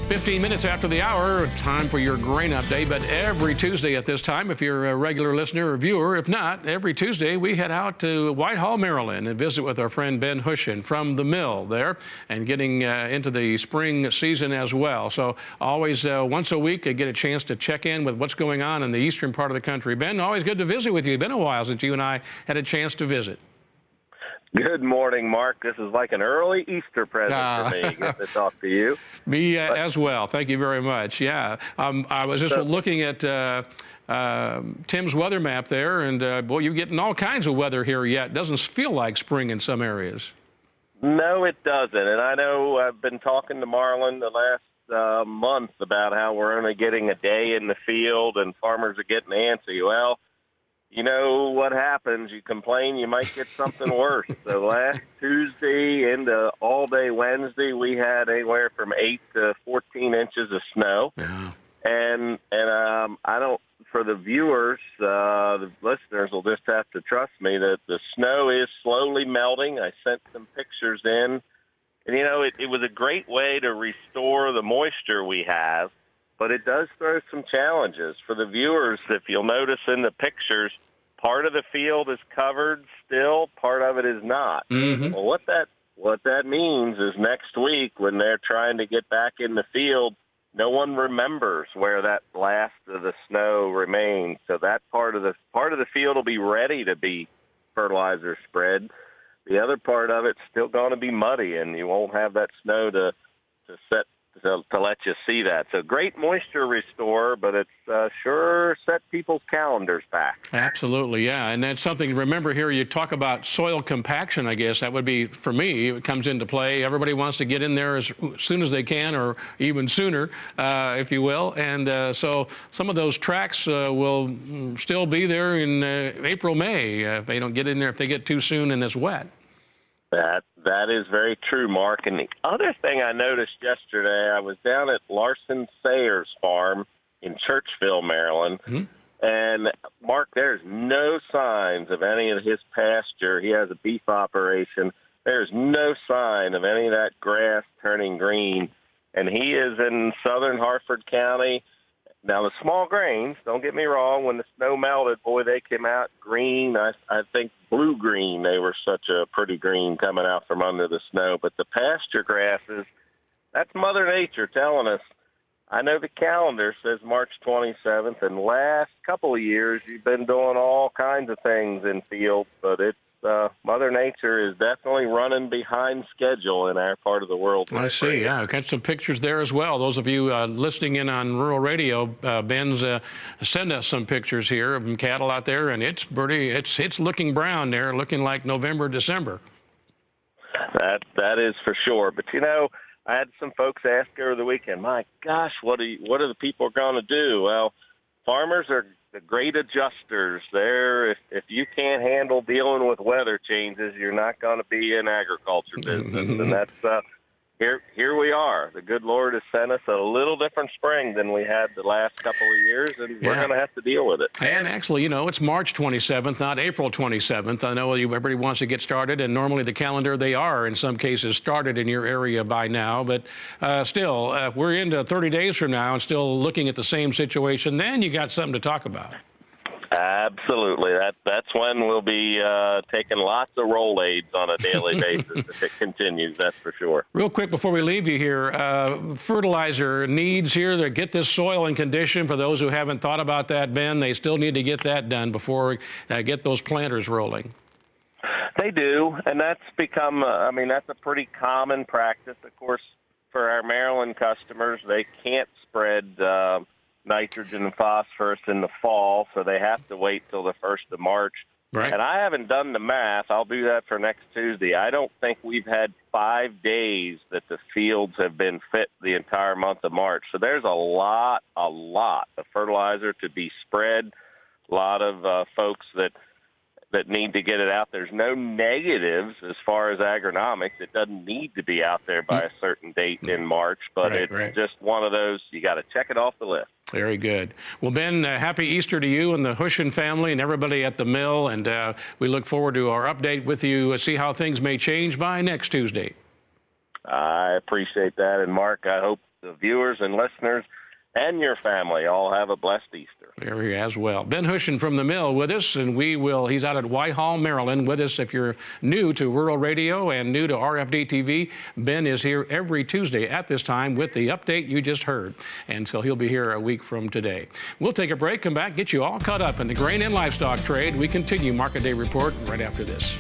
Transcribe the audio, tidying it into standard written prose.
15 minutes after the hour, time for your grain update. But every Tuesday at this time, if you're a regular listener or viewer, if not, every Tuesday we head out to Whitehall, Maryland and visit with our friend Ben Hushon from the mill there and getting into the spring season as well. So always once a week I get a chance to check in with what's going on in the eastern part of the country. Ben, always good to visit with you. It's been a while since you and I had a chance to visit. Good morning, Mark. This is like an early Easter present for me. Get to talk to you. Me as well. Thank you very much. Yeah, I was just looking at Tim's weather map there, and boy, you're getting all kinds of weather here yet. Doesn't feel like spring in some areas. No, it doesn't. And I know I've been talking to Marlon the last month about how we're only getting a day in the field, and farmers are getting antsy. Well, you know what happens. You complain, you might get something worse. So last Tuesday into all day Wednesday, we had anywhere from 8 to 14 inches of snow. Yeah. And I don't, for the viewers, the listeners will just have to trust me that the snow is slowly melting. I sent some pictures in. And, you know, it was a great way to restore the moisture we have. But it does throw some challenges for the viewers. If you'll notice in the pictures, part of the field is covered still, part of it is not. Mm-hmm. Well, what that means is next week when they're trying to get back in the field, no one remembers where that last of the snow remains. So that part of the field will be ready to be fertilizer spread. The other part of it's still going to be muddy, and you won't have that snow to let you see that. So great moisture restorer, but it's sure set people's calendars back. Absolutely, yeah. And that's something, remember here, you talk about soil compaction, I guess. That would be, for me, it comes into play. Everybody wants to get in there as soon as they can, or even sooner, if you will. And so some of those tracks will still be there in April, May, if they don't get in there, if they get too soon and it's wet. That is very true, Mark. And the other thing I noticed yesterday, I was down at Larson Sayre's farm in Churchville, Maryland. Mm-hmm. And, Mark, there's no signs of any of his pasture. He has a beef operation. There's no sign of any of that grass turning green. And he is in southern Harford County. Now, the small grains, don't get me wrong, when the snow melted, boy, they came out green. I think blue-green. They were such a pretty green coming out from under the snow. But the pasture grasses, that's Mother Nature telling us. I know the calendar says March 27th, and last couple of years you've been doing all kinds of things in fields, but it's Mother Nature is definitely running behind schedule in our part of the world. I see, yeah. I've got some pictures there as well. Those of you listening in on rural radio, Ben's send us some pictures here of cattle out there, and it's looking brown there, looking like November, December. That is for sure. But, you know, I had some folks ask over the weekend, my gosh, what are the people going to do? Well, farmers are the great adjusters. If you can't handle dealing with weather changes, you're not going to be in agriculture business. And that's here we are. The good Lord has sent us a little different spring than we had the last couple of years, and we're going to have to deal with it. And actually, you know, it's March 27th, not April 27th. I know everybody wants to get started, and normally the calendar, they are in some cases started in your area by now. But still, we're into 30 days from now and still looking at the same situation. Then you got something to talk about. Absolutely. That's when we'll be taking lots of Rolaids on a daily basis if it continues, that's for sure. Real quick before we leave you here, fertilizer needs here to get this soil in condition. For those who haven't thought about that, Ben, they still need to get that done before get those planters rolling. They do, and that's become, that's a pretty common practice. Of course, for our Maryland customers, they can't spread nitrogen and phosphorus in the fall, so they have to wait till the 1st of March. Right. And I haven't done the math. I'll do that for next Tuesday. I don't think we've had 5 days that the fields have been fit the entire month of March. So there's a lot of fertilizer to be spread, a lot of folks that need to get it out. There's no negatives as far as agronomics. It doesn't need to be out there by a certain date in March, but it's just one of those, you got to check it off the list. Very good. Well, Ben, happy Easter to you and the Hushon family and everybody at the mill, and we look forward to our update with you, see how things may change by next Tuesday. I appreciate that, and Mark, I hope the viewers and listeners and your family all have a blessed Easter. There as well. Ben Hushon from the mill with us, and he's out at Whitehall, Maryland with us. If you're new to rural radio and new to RFD-TV, Ben is here every Tuesday at this time with the update you just heard. And so he'll be here a week from today. We'll take a break, come back, get you all caught up in the grain and livestock trade. We continue Market Day Report right after this.